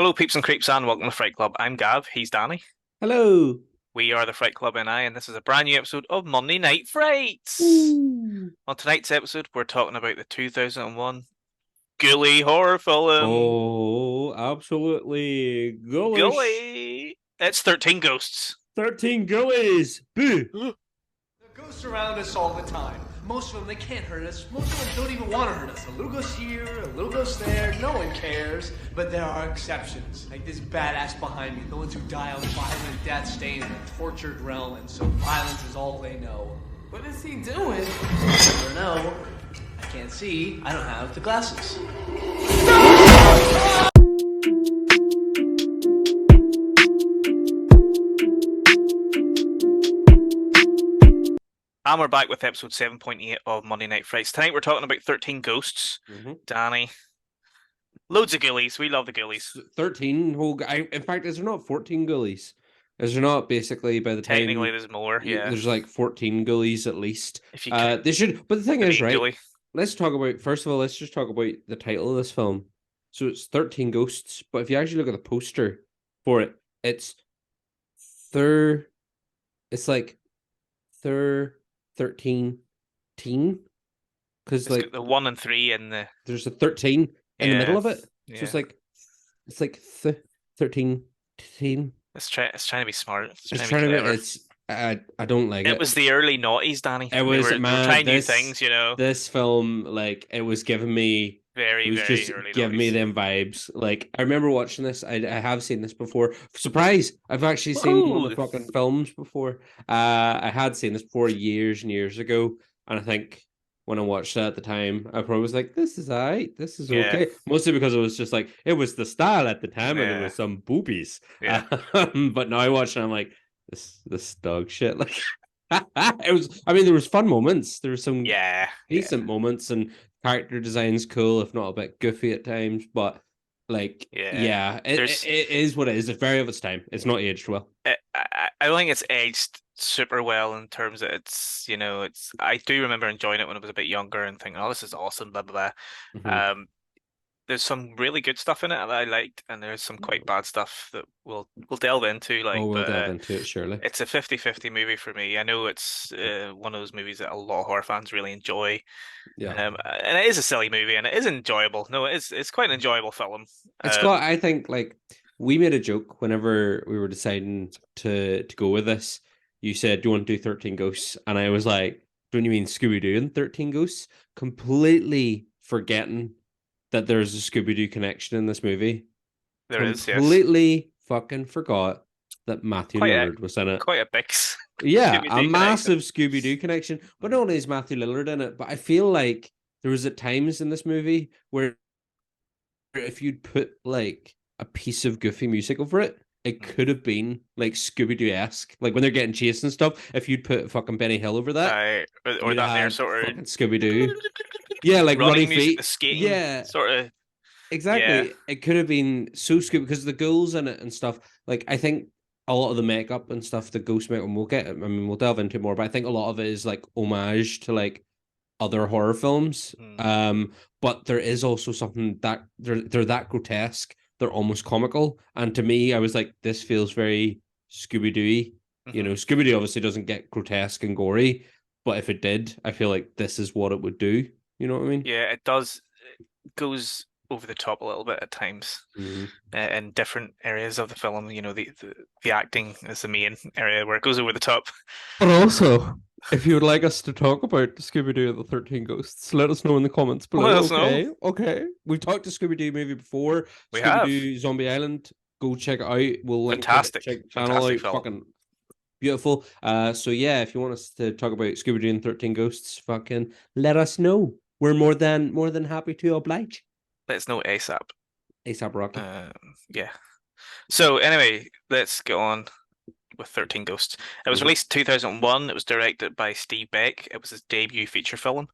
Hello, peeps and creeps, and welcome to Fright Club. I'm Gav. He's Danny. Hello. We are the Fright Club NI, and this is a brand new episode of Monday Night Frights. Ooh. On tonight's episode, we're talking about the 2001 Ghoulie horror film. Oh, absolutely. Ghoulish. Ghoulie! It's 13 Ghosts. 13 ghoulies. Boo. The ghosts around us all the time. Most of them, they can't hurt us. Most of them don't even want to hurt us. A little ghost here, a little ghost there. No one cares. But there are exceptions. Like this badass behind me. The ones who die on violent death stay in the tortured realm. And so violence is all they know. What is he doing? I don't know. I can't see. I don't have the glasses. And we're back with episode 7.8 of Monday Night Frights. Tonight we're talking about 13 Ghosts. Danny. Loads of ghoulies. We love the ghoulies. 13 whole. In fact, is there not 14 ghoulies? Is there not basically by the time. Technically, there's more, yeah. There's like 14 ghoulies at least. If you count They should. But the thing the is, main right? ghoulie. Let's talk about. First of all, let's just talk about the title of this film. So it's 13 Ghosts. But if you actually look at the poster for it, it's third. It's like third. 13 teen, because like the 1 and 3 in the there's a 13 in the middle of it, yeah. So it's like 13 teen. It's trying to be smart. It's trying to be. It's I don't like it. It was the early noughties, Danny. It was, they were trying new things, you know. This film, like, it was giving me very just early giving me them vibes. Like, I remember watching this. I have seen this before. Surprise! I've actually seen one of the fucking films before. I had seen this before years and years ago, and I think when I watched it at the time, I probably was like, "This is alright. This is okay." Mostly because it was just like it was the style at the time, and there was some boobies. Yeah. But now I watch it, I'm like, this dog shit. Like, it was. I mean, there was fun moments. There were some decent moments, and character design's cool, if not a bit goofy at times. But like, it is what it is. It's very of its time. It's not aged well. I don't think it's aged super well in terms of it's, you know, it's. I do remember enjoying it when I was a bit younger and thinking, "Oh, this is awesome." Blah blah blah. Mm-hmm. There's some really good stuff in it that I liked, and there's some quite bad stuff that we'll delve into. Like, we'll delve into it, surely. It's a 50-50 movie for me. I know it's one of those movies that a lot of horror fans really enjoy. Yeah, and it is a silly movie, and it is enjoyable. No, it's quite an enjoyable film. It's got. I think, like, we made a joke whenever we were deciding to go with this. You said, "Do you want to do 13 Ghosts?" And I was like, "Don't you mean Scooby-Doo and 13 Ghosts?" Completely forgetting that there's a Scooby-Doo connection in this movie. There is, yes. Completely fucking forgot that Matthew Lillard was in it. Quite a big a massive Scooby-Doo connection. But not only is Matthew Lillard in it, but I feel like there was at times in this movie where if you'd put like a piece of goofy music over it, it could have been like Scooby-Doo-esque. Like when they're getting chased and stuff, if you'd put fucking Benny Hill over that. Or that there sort of Scooby-Doo. Yeah, like running feet. The skating, yeah, sort of. Exactly. Yeah. It could have been so Scooby because the ghouls in it and stuff. Like, I think a lot of the makeup and stuff, the ghost makeup, and we'll delve into it more, but I think a lot of it is like homage to like other horror films. But there is also something that they're that grotesque, they're almost comical. And to me, I was like, this feels very Scooby-Doo-y. You know, Scooby-Doo obviously doesn't get grotesque and gory, but if it did, I feel like this is what it would do. You know what I mean? Yeah, it does. It goes over the top a little bit at times in different areas of the film. You know, the acting is the main area where it goes over the top. But also, if you would like us to talk about Scooby-Doo and the 13 Ghosts, let us know in the comments below. Let us know. Okay. We've talked to Scooby-Doo movie before. We Scooby-Doo have. Zombie Island. Go check it out. We'll link fantastic. Check the channel out. Fucking beautiful. So yeah, if you want us to talk about Scooby-Doo and 13 Ghosts, fucking let us know. We're more than happy to oblige. Let us know ASAP. ASAP Rocky. Yeah. So anyway, let's get on with 13 Ghosts. It was released in 2001. It was directed by Steve Beck. It was his debut feature film.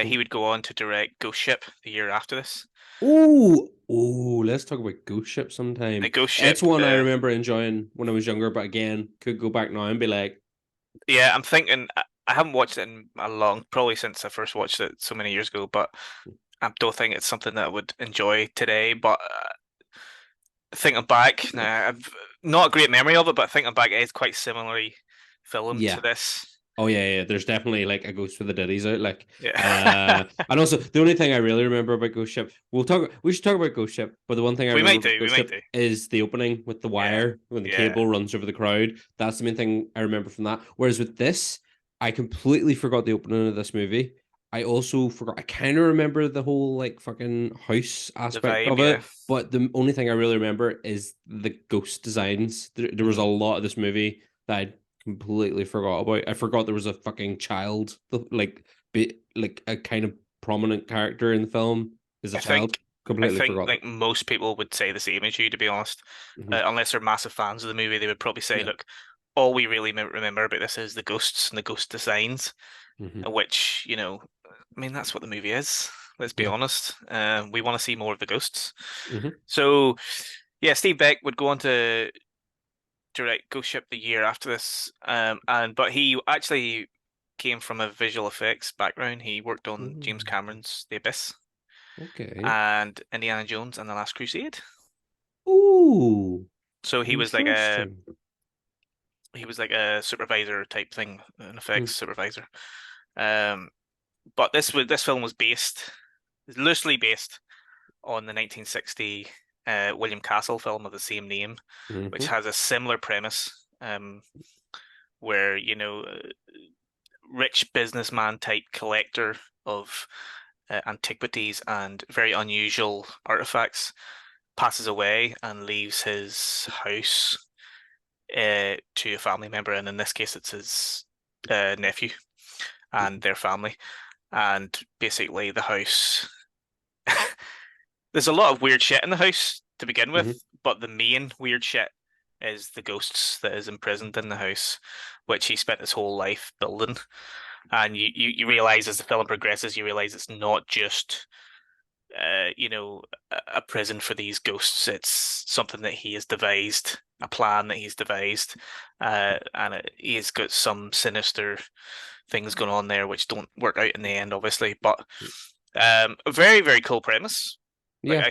He would go on to direct Ghost Ship the year after this. Oh, let's talk about Ghost Ship sometime. The Ghost Ship. That's one I remember enjoying when I was younger, but again, could go back now and be like... Yeah, I'm thinking... I haven't watched it in a long... Probably since I first watched it so many years ago, but I don't think it's something that I would enjoy today, but thinking back, now I've not a great memory of it, but thinking back, it is quite similarly filmed Yeah. to this. Oh yeah. There's definitely like a Ghost for the Ditties out, like, Yeah. and also the only thing I really remember about Ghost Ship, we should talk about Ghost Ship, but the one thing I We remember might about do, we Ghost might Ship do. is the opening with the Yeah. wire when the Yeah. cable runs over the crowd. That's the main thing I remember from that. Whereas with this, I completely forgot the opening of this movie. I also forgot. I kind of remember the whole like fucking house The aspect vibe, of yeah. it, but the only thing I really remember is the ghost designs. There was a lot of this movie that I completely forgot about. I forgot there was a fucking child, like like a kind of prominent character in the film is a I child. think I Completely think forgot like that. most people would say the same as you, to be honest. Mhm. Unless they're massive fans of the movie, they would probably say, Yeah. look, all we really remember about this is the ghosts and the ghost designs, Hmm. which, I mean, that's what the movie is. Let's be Yeah. honest. We want to see more of the ghosts. Hmm. So, yeah, Steve Beck would go on to direct Ghost Ship the year after this, but he actually came from a visual effects background. He worked on James Cameron's The Abyss Okay. and Indiana Jones and the Last Crusade. Ooh, So interesting. he was like a supervisor type thing, an Mm. effects supervisor. Um, but this film was loosely based on the 1960 William Castle film of the same name, which Hmm. has a similar premise, where rich businessman type collector of antiquities and very unusual artifacts passes away and leaves his house to a family member, and in this case, it's his nephew and their family. And basically, the house there's a lot of weird shit in the house to begin with, Hmm. but the main weird shit is the ghosts that is imprisoned in the house, which he spent his whole life building. And you realize as the film progresses, you realize it's not just a prison for these ghosts. It's something that he has devised, a plan that he's devised, and he's got some sinister things going on there which don't work out in the end, obviously. But a very, very cool premise. Like Yeah,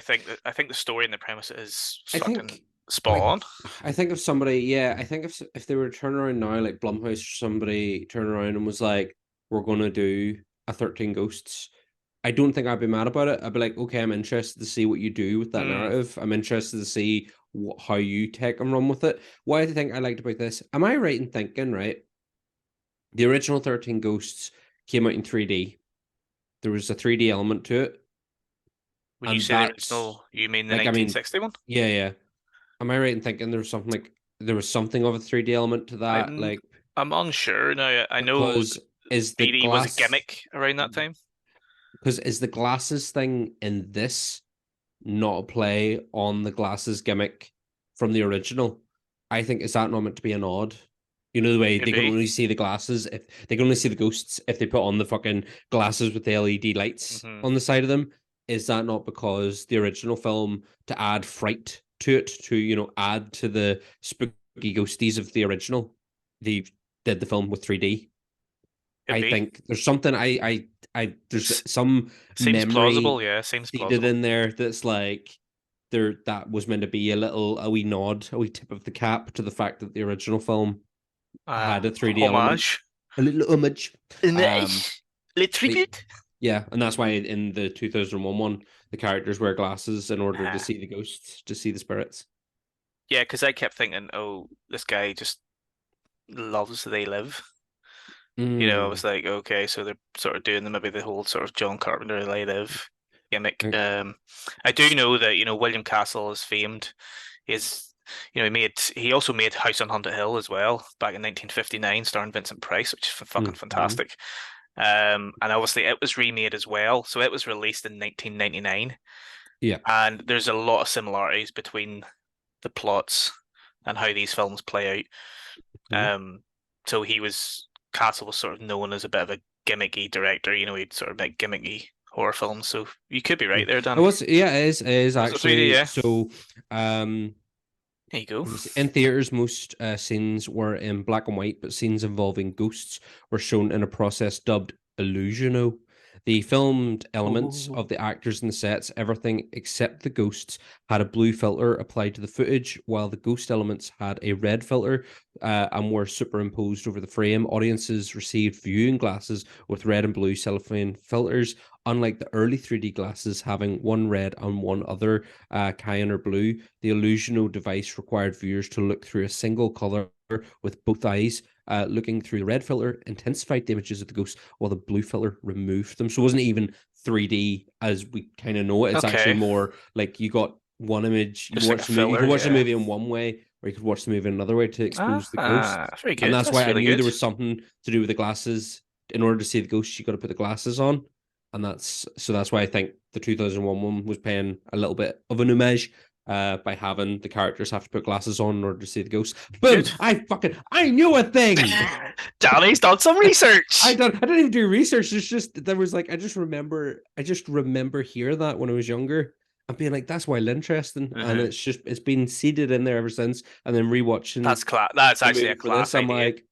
I think the story and the premise is I fucking think spot like on. I think if somebody, yeah, I think if they were to turn around now, like Blumhouse or somebody turn around and was like, "We're gonna do a 13 Ghosts," I don't think I'd be mad about it. I'd be like, "Okay, I'm interested to see what you do with that Mm, narrative. I'm interested to see how you take and run with it." What I think I liked about this, am I right in thinking, right? The original 13 Ghosts came out in 3D. There was a 3D element to it, when you and say the that's original, you mean the like, I mean, 1960 one? yeah. Am I right in thinking there was something like there was something of a 3D element to that? I'm Like, I'm unsure now. I know because is the 3D was a glass gimmick around that time. because is the glasses thing in this not a play on the glasses gimmick from the original? I think is that not meant to be a nod? You know the way Could they can be. only see the glasses if they can only see the ghosts if they put on the fucking glasses with the LED lights Hmm. on the side of them. Is that not because the original film to add fright to it to add to the spooky ghosties of the original? They did the film with 3D. Could I be. think there's something there's S some Seems memory plausible. Yeah, seems seeded plausible. in there that's like that was meant to be a wee nod, a wee tip of the cap to the fact that the original film had a 3D element, Homage. a little image. Um, Nice. Le but tribute. yeah, and that's why in the 2001 one, the characters wear glasses in order to Uh, see the ghosts, to see the spirits. yeah, because I kept thinking, oh, this guy just loves They Live. I Mm. was like, okay, so they're sort of doing maybe the whole sort of John Carpenter They Live gimmick. Mm. I do know that, William Castle is famed. Is he also made House on Haunted Hill as well back in 1959, starring Vincent Price, which is fucking Mhm. fantastic. And obviously it was remade as well, so it was released in 1999, Yeah. and there's a lot of similarities between the plots and how these films play Mhm. out. So Castle was sort of known as a bit of a gimmicky director. He'd sort of make gimmicky horror films. So you could be right there, It Dan. was, yeah, it is Was it 3D? actually. Yeah. So, um, There you go. let me see. In theaters, most scenes were in black and white, but scenes involving ghosts were shown in a process dubbed illusiono. The filmed elements of the actors and the sets, everything except the ghosts, had a blue filter applied to the footage, while the ghost elements had a red filter and were superimposed over the frame. Audiences received viewing glasses with red and blue cellophane filters, unlike the early 3D glasses having one red and one other cyan or blue. The illusional device required viewers to look through a single color with both eyes. Looking through the red filter intensified the images of the ghosts, while the blue filter removed them. So it wasn't even 3D as we kind of know it. It's actually more like you got one image. You watch you could watch the movie in one way, or you could watch the movie in another way to expose the ghost. Very good. And that's why really I knew there was something to do with the glasses. In order to see the ghosts, you got to put the glasses on, and that's why I think the 2001 one was paying a little bit of an homage. By having the characters have to put glasses on in order to see the ghosts. Boom! Good. I knew a thing. Danny's done some research. I didn't even do research. It's just there was like I just remember hearing that when I was younger and being like, that's wild interesting. And it's been seeded in there ever since. And then rewatching. That's actually a class idea. I'm like,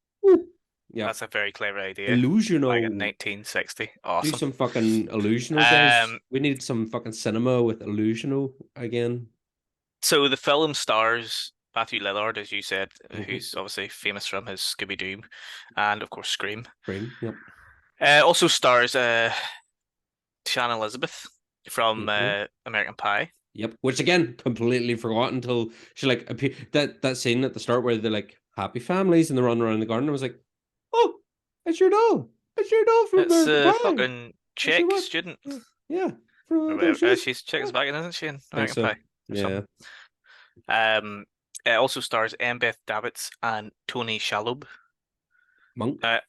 yeah, that's a very clever idea. Illusional, like in 1960. Awesome. Do some fucking illusional guys. We need some fucking cinema with illusional again. So the film stars Matthew Lillard, as you said, who's obviously famous from his Scooby-Doo and, of course, Scream. Yep. Also stars Shannon Elizabeth from American Pie. Yep. Which, again, completely forgot until she, like, appeared. That scene at the start where they're, like, happy families and they're running around the garden. I was like, oh, it's your doll. It's your doll from American Pie. Fucking Czech student. Yeah. She's Czechoslovakian, isn't she, in American Pie? Yeah. It also stars Beth Davids and Tony Shalhoub. Monk. I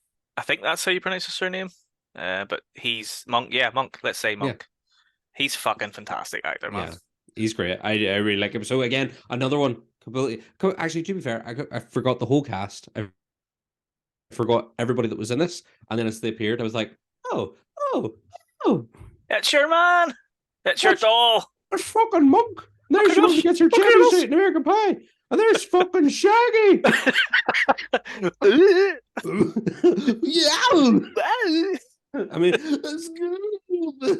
think that's how you pronounce his surname. But he's Monk. Yeah, Monk. Let's say Monk. Yeah. He's fucking fantastic actor, man. Yeah, he's great. I really like him. So again, another one completely. Actually, to be fair, I forgot the whole cast. I forgot everybody that was in this, and then as they appeared, I was like, oh, it's your man. It's your doll. It's fucking Monk. Now she only gets her cherry straight in American Pie. And there's fucking Shaggy. Yeah. I mean, that's good.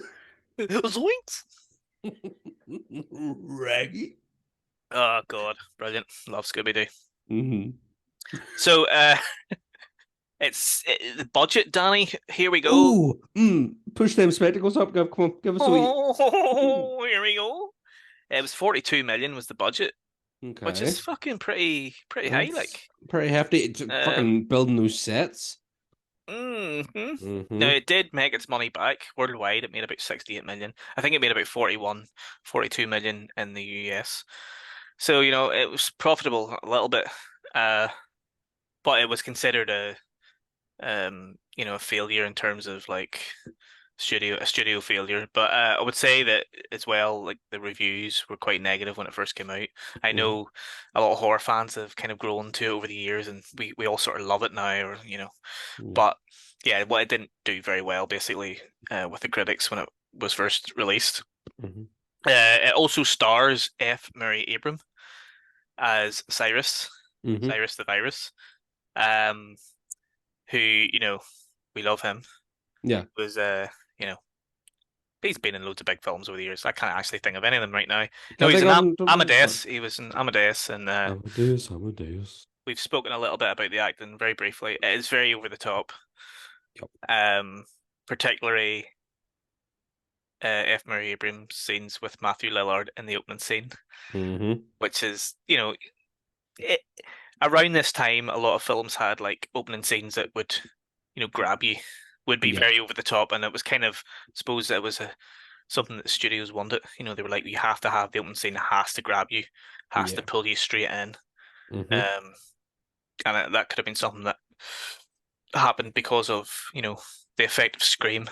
Zoinks. Raggy. Oh, God. Brilliant. Love Scooby-Doo. Mm-hmm. So, it's the budget, Danny. Here we go. Push them spectacles up. Come on, give us a wee. Here we go. It was 42 million was the budget, which is fucking pretty high, like pretty hefty. It's fucking building those sets. Now it did make its money back worldwide. It made about 68 million. I think it made about 42 million in the US. So it was profitable a little bit, but it was considered a failure in terms of like a studio failure. But I would say that as well, like the reviews were quite negative when it first came out. I know a lot of horror fans have kind of grown to it over the years, and we all sort of love it now, but yeah, well, it didn't do very well basically with the critics when it was first released. It also stars F. Murray Abraham as Cyrus, Cyrus the Virus, who we love him. Yeah, was he's been in loads of big films over the years. I can't actually think of any of them right now. No, he's in Amadeus. He was in Amadeus, and Amadeus. We've spoken a little bit about the acting very briefly. It is very over the top. Yep. Particularly F. Murray Abrams scenes with Matthew Lillard in the opening scene, which is around this time, a lot of films had like opening scenes that would grab you. Would be very over the top, and it was kind of, I suppose it was something that studios wanted. They were like, you have to have the opening scene, it has to grab you, has to pull you straight in. And that could have been something that happened because of the effect of Scream,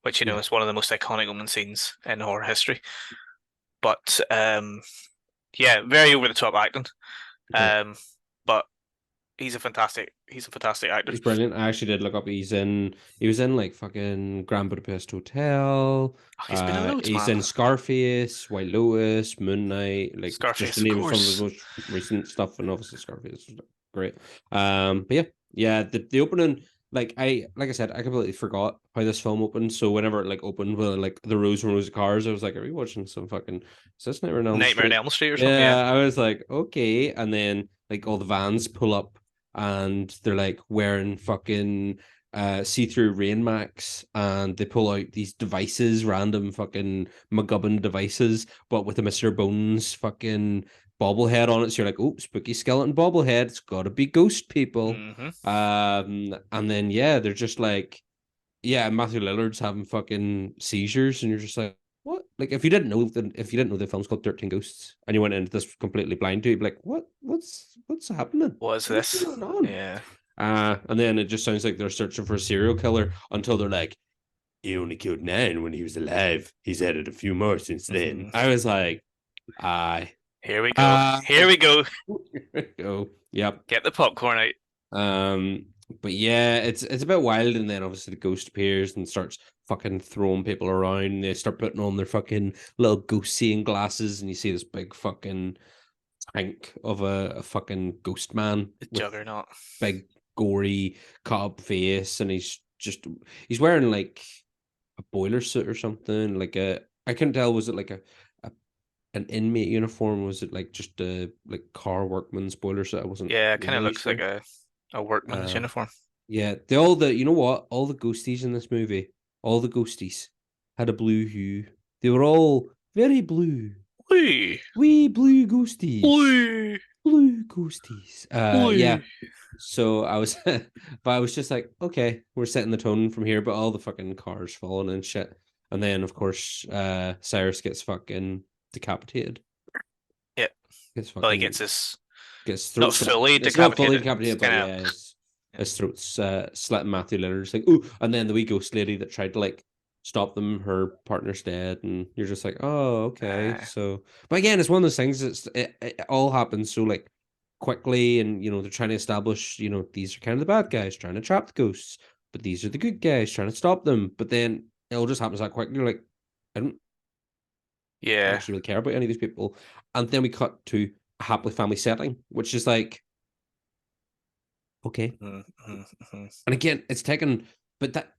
which is one of the most iconic opening scenes in horror history. But very over the top acting. But he's a fantastic actor. He's brilliant. I actually did look up. He was in like fucking Grand Budapest Hotel. He's been in loads, He's in Scarface, White Lotus, Moon Knight, like Scarface, just to name some of his most recent stuff, and obviously Scarface was great. But yeah, the opening like I said, I completely forgot how this film opened. So whenever it like opened with like the rows and rows of cars, I was like, are we watching some fucking is this Nightmare on Elm Nightmare on Street? Elm Street or something. Yeah, Yeah. I was like, okay. And then like all the vans pull up and they're like wearing fucking see-through rain max and they pull out these devices, random fucking McGubbin devices, but with a Mr. Bones fucking bobblehead on it. So you're like, oh, spooky skeleton bobblehead. It's gotta be ghost people. Hmm. And then yeah, they're just like, yeah, Matthew Lillard's having fucking seizures, and you're just like, what? Like, if you didn't know the film's called 13 Ghosts, and you went into this completely blind to it, you'd be like, what's happening? What is What's this? going on? Yeah. And then it just sounds like they're searching for a serial killer until they're like, he only killed 9 when he was alive. He's added a few more since then. I was like, aye. Here we go. Here we go. Go. Yep. Get the popcorn out. But yeah, it's a bit wild, and then obviously the ghost appears and starts fucking throwing people around. They start putting on their fucking little ghost seeing glasses, and you see this big fucking tank of a fucking ghost man The with Juggernaut. big gory cut up face, and he's wearing like a boiler suit or something. Like I couldn't tell, was it like an inmate uniform? Was it like just a like car workman's boiler suit? I wasn't Yeah, it kind of really looks sure. like a workman's Uh, uniform. Yeah, you know what? All the ghosties in this movie, all the ghosties had a blue hue. They were all very blue. Wee, Wee blue ghosties. wee, Blue ghosties. Yeah. wee. So I was, but I was just like, okay, we're setting the tone from here, but all the fucking cars falling and shit. And then, of course, Cyrus gets fucking decapitated. Yeah. Gets Well, he fucking gets throat not fully It's not fully decapitated. decapitated, but yeah, his throat's slit. And Matthew Lillard's like, ooh, and then the wee ghost lady that tried to like stop them, her partner's dead, and you're just like, oh, okay. So, but again, it's one of those things. It all happens so like quickly, and they're trying to establish, these are kind of the bad guys trying to trap the ghosts, but these are the good guys trying to stop them. But then it all just happens that quickly. You're like, I don't Yeah. actually really care about any of these people. And then we cut to a happily family setting, which is like, okay. Mm-hmm. And again, it's taken, but that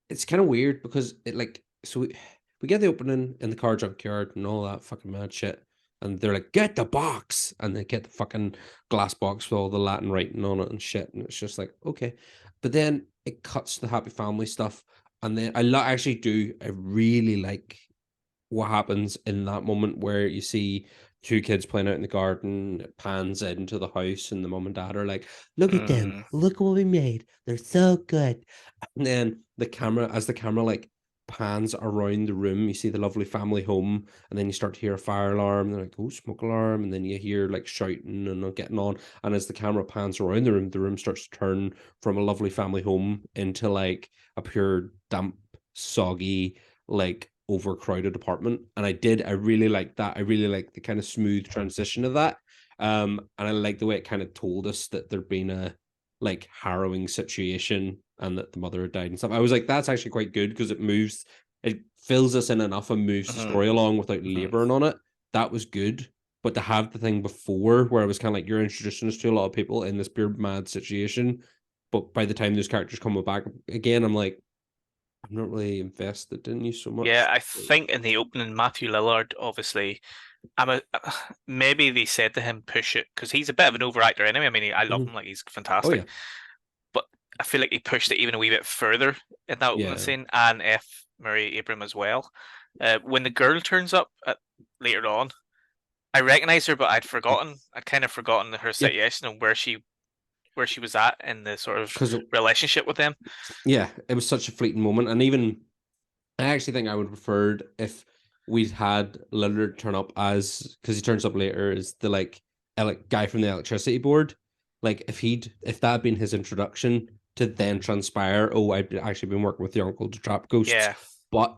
it's kind of weird because it like, so we get the opening in the car junkyard and all that fucking mad shit. And they're like, get the box. And they get the fucking glass box with all the Latin writing on it and shit. And it's just like, okay. But then it cuts to the happy family stuff. And then I really like what happens in that moment where you see two kids playing out in the garden, it pans into the house, and the mom and dad are like, look at them, look what we made, they're so good. And then as the camera like pans around the room, you see the lovely family home, and then you start to hear a fire alarm, and they're like, oh, smoke alarm, and then you hear like shouting and getting on, and as the camera pans around the room starts to turn from a lovely family home into like a pure damp, soggy, like overcrowded apartment. And I really like that. I really like the kind of smooth transition of that. And I like the way it kind of told us that there'd been a like harrowing situation and that the mother had died and stuff. I was like, that's actually quite good because it fills us in enough and moves the story along without laboring on it. That was good. But to have the thing before where I was kind of like, you're introducing us to a lot of people in this pure mad situation, but by the time those characters come back again, I'm like, I'm not really invested in you so much. Yeah, I think in the opening, Matthew Lillard, obviously, maybe they said to him, push it, because he's a bit of an overactor anyway. I mean, I love him, like he's fantastic. Oh, yeah. But I feel like he pushed it even a wee bit further in that opening scene, and F. Murray Abraham as well. When the girl turns up later on, I recognize her, but I'd kind of forgotten her situation and where she was at in the sort of relationship with them. Yeah, it was such a fleeting moment. And even I actually think I would have preferred if we'd had Lillard turn up because he turns up later as the like guy from the electricity board. Like if that had been his introduction to then transpire, I'd actually been working with your uncle to trap ghosts. Yeah. But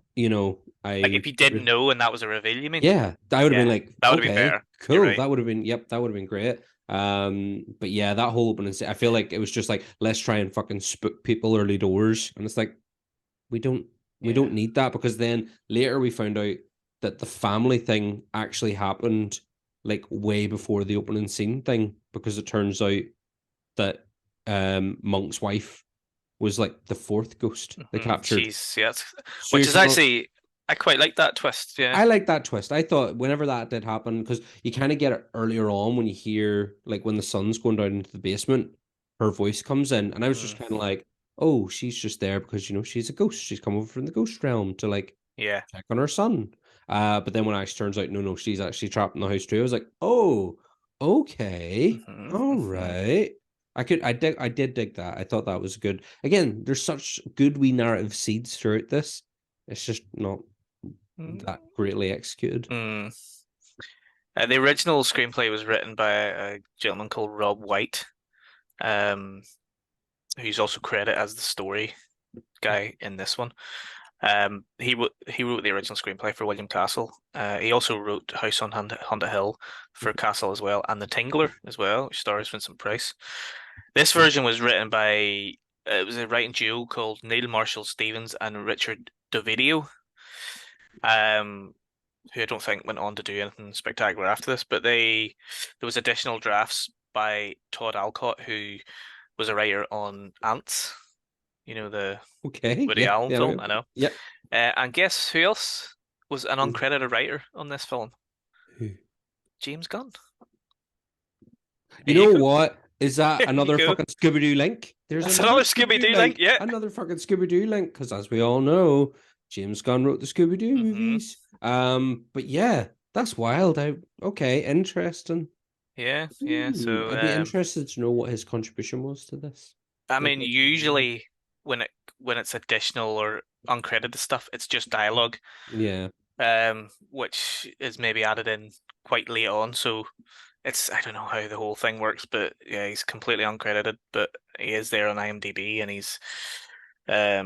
like if you didn't know and that was a reveal, you mean? Yeah, I would have been like, that would have been better. Cool. Right. That would have been great. But yeah, that whole opening, I feel like it was just like, let's try and fucking spook people early doors, and it's like we don't need that, because then later we found out that the family thing actually happened like way before the opening scene thing, because it turns out that Monk's wife was like the fourth ghost they captured. Jeez, yeah, So which you're is kind of, actually I quite like that twist. Yeah. I like that twist. I thought whenever that did happen, because you kind of get it earlier on when you hear like when the sun's going down into the basement, her voice comes in, and I was just kind of like, oh, she's just there because she's a ghost. She's come over from the ghost realm to like Yeah. check on her son. But then when it actually turns out, no, she's actually trapped in the house too. I was like, oh, okay, all right. I did dig that. I thought that was good. Again, there's such good wee narrative seeds throughout this. It's just not that greatly executed. The original screenplay was written by a gentleman called Rob White, who's also credited as the story guy in this one. He wrote the original screenplay for William Castle. He also wrote House on Haunted Hill for Castle as well, and The Tingler as well, which stars Vincent Price. This version was written by it was a writing duo called Neil Marshall Stevens and Richard Dovidio, who I don't think went on to do anything spectacular after this, but there was additional drafts by Todd Alcott, who was a writer on Ants, the Woody Allen film. I know. Yeah. And guess who else was an uncredited writer on this film? Who? James Gunn. You know what? Is that another fucking Scooby-Doo link? That's another Scooby-Doo link, yeah. Another fucking Scooby-Doo link, because as we all know, James Gunn wrote the Scooby-Doo movies. But yeah, that's wild. Okay, interesting. Yeah. So I'd be interested to know what his contribution was to this. I mean, usually when it's additional or uncredited stuff, it's just dialogue. Yeah. Which is maybe added in quite late on. So I don't know how the whole thing works, but yeah, he's completely uncredited, but he is there on IMDb, and he's I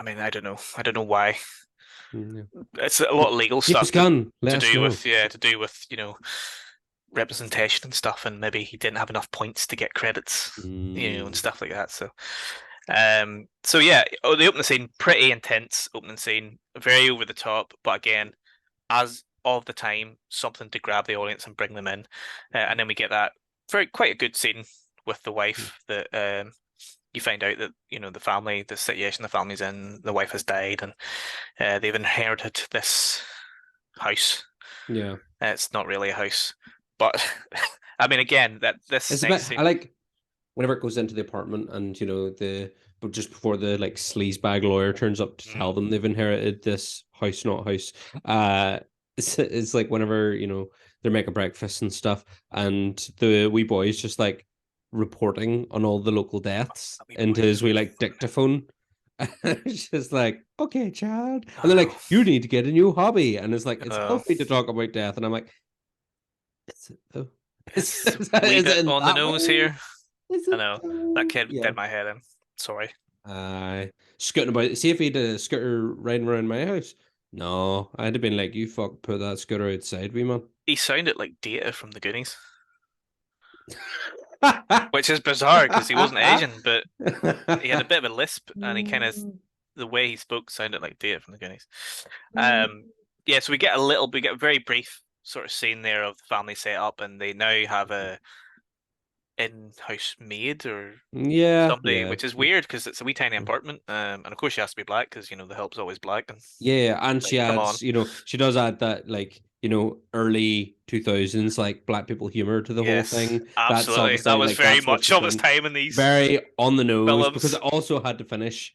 mean, I don't know why. Yeah. It's a lot of legal stuff to do with representation and stuff, and maybe he didn't have enough points to get credits, and stuff like that. So yeah, the opening scene, pretty intense opening scene, very over the top, but again, as of the time, something to grab the audience and bring them in, and then we get that quite a good scene with the wife that you find out that the family, the situation the family's in, the wife has died, and they've inherited this house. Yeah, it's not really a house, but I mean, again, it's a bit. I like whenever it goes into the apartment, and but just before the like sleazebag lawyer turns up to tell them they've inherited this house, not house. It's like whenever they're making breakfast and stuff, and the wee boy is just like reporting on all the local deaths into his wee like dictaphone. It's just like, okay, child, and they're like, you need to get a new hobby, and it's like, it's healthy to talk about death, and I'm like, is it though? Is it on the nose here? I know that kid did my head in. Sorry. Scooting about. See if he had a scooter riding around my house. No, I'd have been like, you fuck, put that scooter outside, wee man. He sounded like Data from the Goonies. Which is bizarre because he wasn't Asian, but he had a bit of a lisp, and he kind of, the way he spoke sounded like Data from the Goonies. Yeah, so we get a very brief sort of scene there of the family set up, and they now have a in-house maid or somebody, which is weird because it's a wee tiny apartment, and of course she has to be black because the help's always black. And and she adds, she does add that like early 2000s like black people humor to the whole thing. Absolutely, that was very much of its time in these very on the nose films. Because it also had to finish,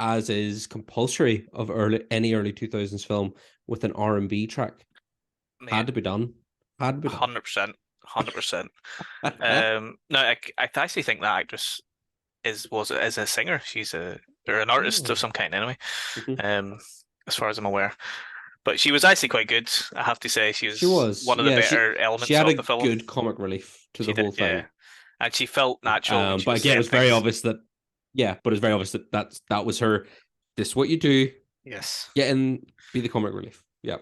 as is compulsory of any early 2000s film, with an R&B track. Had to be done. 100%. No, I actually think that actress is a singer. She's or an artist of some kind anyway. As far as I'm aware. But she was actually quite good, I have to say. She was one of the better elements of the film. She had a good comic relief to the whole thing. Yeah. And she felt natural. But again, it was very obvious that that was her. This is what you do. Yes. Get in, be the comic relief. Yeah.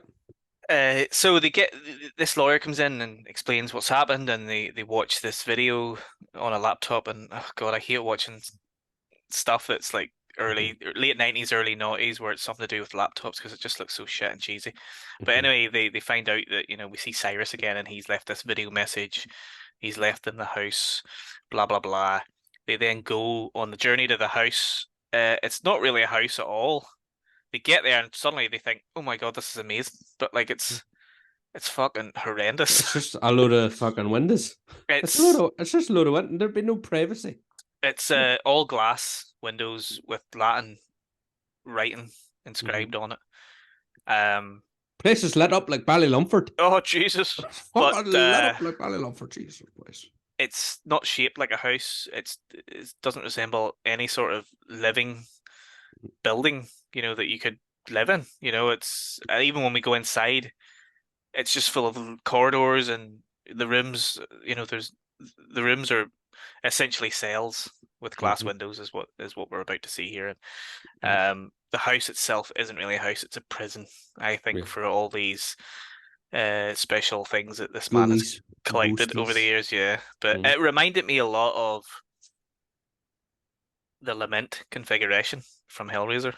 So this lawyer comes in and explains what's happened, and they watch this video on a laptop, and oh god, I hate watching stuff that's like late 90s, early noughties, where it's something to do with laptops because it just looks so shit and cheesy. But anyway, they find out that we see Cyrus again, and he's left this video message. He's left in the house, blah blah blah. they then go on the journey to the house. It's not really a house at all. They get there and suddenly they think, "Oh my God, this is amazing!" But like it's fucking horrendous. It's just a load of fucking windows. It's just a load of windows. There'd be no privacy. It's all glass windows with Latin writing inscribed on it. Place is lit up like Ballylumford. Oh Jesus! Fucking lit up like Ballylumford, Jesus Christ. It's not shaped like a house. It doesn't resemble any sort of living building, that you could live in. It's even when we go inside, it's just full of corridors and the rooms. The rooms are essentially cells with glass windows, is what we're about to see here. And the house itself isn't really a house; it's a prison. I think for all these special things that this man has collected over the years, but it reminded me a lot of the Lament configuration from Hellraiser,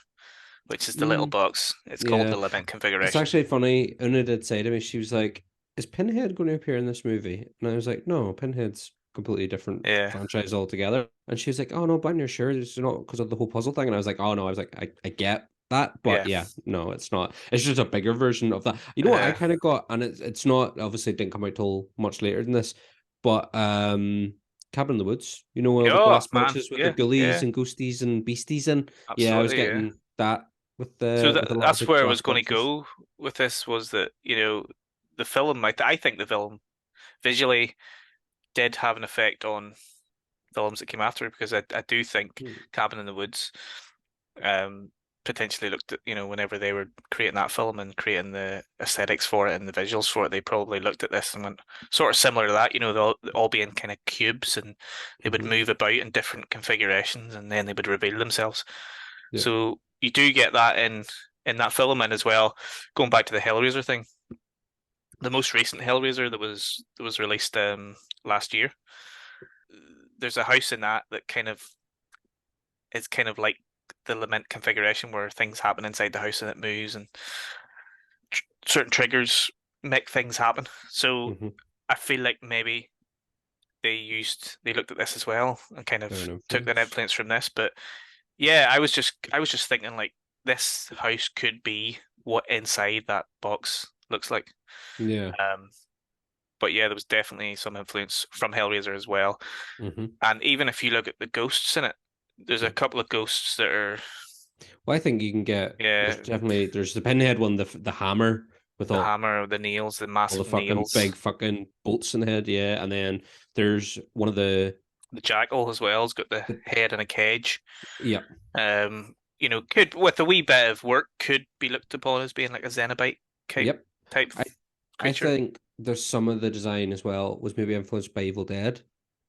which is the little box. It's called the Lament configuration. It's actually funny. Una did say to me, she was like, "Is Pinhead going to appear in this movie?" And I was like, "No, Pinhead's completely different franchise altogether." And she was like, "Oh no, but you're sure it's not because of the whole puzzle thing?" And I was like, "Oh no," I was like, I get that, but no, it's not. It's just a bigger version of that. You know what I kind of got, and it's not, obviously it didn't come out till much later than this, but Cabin in the Woods, the glass boxes with the ghoulies and ghosties and beasties in. Absolutely, I was getting that with the. So that's where I was going to go with this, was that the film. I think the film visually did have an effect on films that came after it, because I do think Cabin in the Woods potentially looked at, whenever they were creating that film and creating the aesthetics for it and the visuals for it, they probably looked at this and went sort of similar to that, they'll all be in kind of cubes and they would move about in different configurations and then they would reveal themselves. So you do get that in that film. And as well, going back to the Hellraiser thing, the most recent Hellraiser that was released last year, there's a house in that kind of is kind of like the Lament configuration, where things happen inside the house and it moves, and certain triggers make things happen. So I feel like maybe they looked at this as well and kind of took an influence from this. But yeah, I was just thinking, like, this house could be what inside that box looks like. Yeah. But yeah, there was definitely some influence from Hellraiser as well. And even if you look at the ghosts in it, there's a couple of ghosts that are. Well, I think you can get. Yeah. There's the Pinhead one, the hammer with the hammer, the nails, the massive all the fucking nails, big fucking bolts in the head. Yeah, and then there's one of the jackal as well. It's got the head in a cage. Yeah. Could, with a wee bit of work, could be looked upon as being like a Cenobite type. I think there's some of the design as well was maybe influenced by Evil Dead.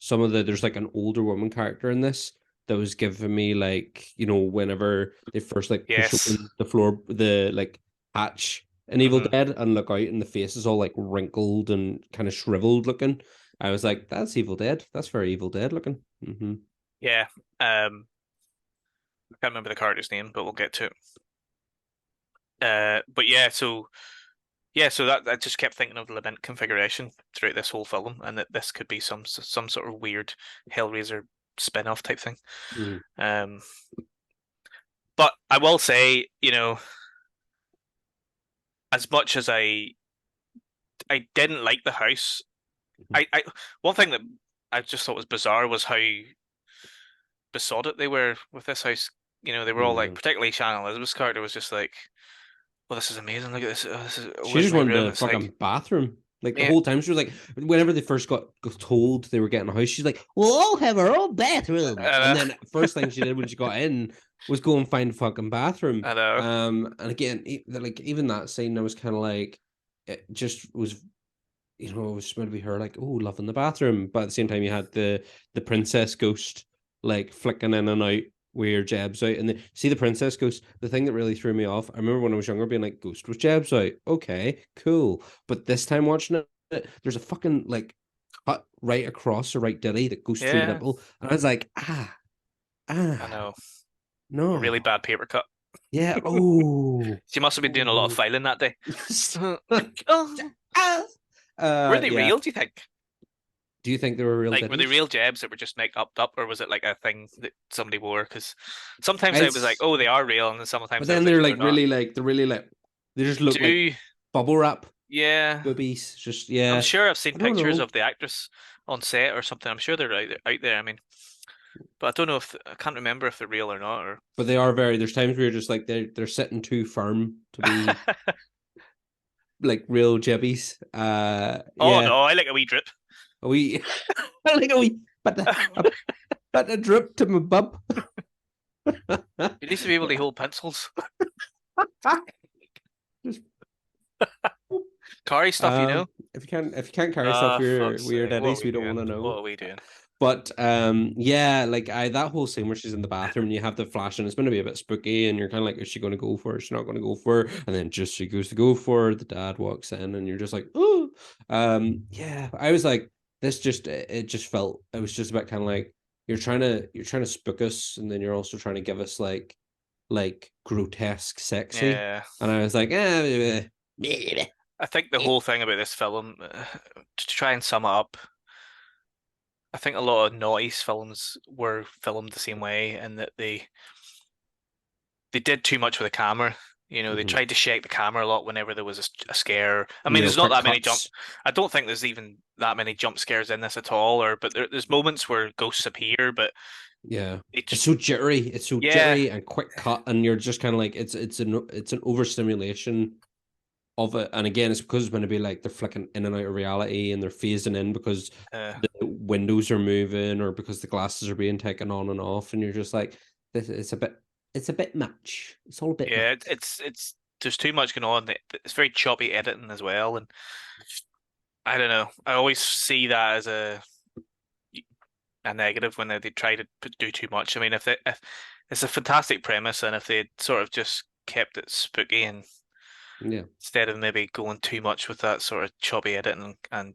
There's like an older woman character in this that was giving me, like, whenever they first push open the floor, the like hatch in Evil Dead and look out and the face is all like wrinkled and kind of shriveled looking. I was like, that's Evil Dead. That's very Evil Dead looking. Yeah. I can't remember the character's name, but we'll get to it. But yeah, so that I just kept thinking of the Lament configuration throughout this whole film, and that this could be some sort of weird Hellraiser spin-off type thing. But I will say, as much as I didn't like the house, I one thing that I just thought was bizarre was how besotted they were with this house. They were all like, particularly Shannon Elizabeth's character was just like, "Well, this is amazing. Look at this. She just wanted the fucking bathroom." Like, the whole time she was like, whenever they first got told they were getting a house, she's like, "We'll all have our own bathroom." And then first thing she did when she got in was go and find a fucking bathroom. I know. And again, like, even that scene, I was kind of like, it just was, it was meant to be her like, oh, loving the bathroom, but at the same time you had the princess ghost like flicking in and out where Jeb's out, and the princess ghost. The thing that really threw me off, I remember when I was younger being like, ghost with Jeb's out, okay, cool. But this time watching it, there's a fucking like cut right across the right dilly that goes through the nipple, and I was like, I know, no, a really bad paper cut. Yeah. Oh, she must have been doing a lot of filing that day. Were they real, do you think? Do you think they were real? Like, were they titties? real jabs that were just make up, or was it like a thing that somebody wore? Because sometimes I was like, oh, they are real, and then But sometimes I then was like, they're no, like they're not. really like they just look like Do bubble wrap yeah. boobies. Just I'm yeah. sure I've seen I don't pictures know. of the actress on set or something. I'm sure they're out there. I mean, but I don't know if I can't remember if they're real or not. Or But they are very. There's times where you're just like they're sitting too firm to be like real jibbies. oh Yeah. no, I like a wee drip. A wee, like a wee, but a drip to my bub. You used to be able to hold pencils. Just, Carry stuff, you know. if you can't carry stuff, Fuck's we're sake. What daddies. are We we don't want doing? to know. What are we doing? But yeah, like that whole scene where she's in the bathroom and you have the flash and it's going to be a bit spooky and you're kind of like, is she going to go for it? Is she not going to go for it? And then just she goes to go for it. The dad walks in and you're just like, oh, yeah. I was like, this just it just felt it was just about kind of like you're trying to spook us and then you're also trying to give us like grotesque sexy. Yeah. And I was like, I think the whole thing about this film, to try and sum it up, I think a lot of noughties films were filmed the same way, and that they did too much with the camera. You know, they tried to shake the camera a lot whenever there was a scare. I mean, there's not quick that many jump. cuts. I don't think there's even that many jump scares in this at all. But there's moments where ghosts appear, but Yeah, it it's just so jittery. It's so yeah, jittery and quick cut, and you're just kind of like it's an overstimulation of it. And again, it's because it's going to be like they're flicking in and out of reality, and they're phasing in because uh, the windows are moving or because the glasses are being taken on and off, and you're just like, this it's a bit much. It's all a bit yeah. much. It's there's too much going on. It's very choppy editing as well, and I don't know. I always see that as a negative when they try to do too much. I mean, if it's a fantastic premise, and if they sort of just kept it spooky and Yeah, instead of maybe going too much with that sort of choppy editing and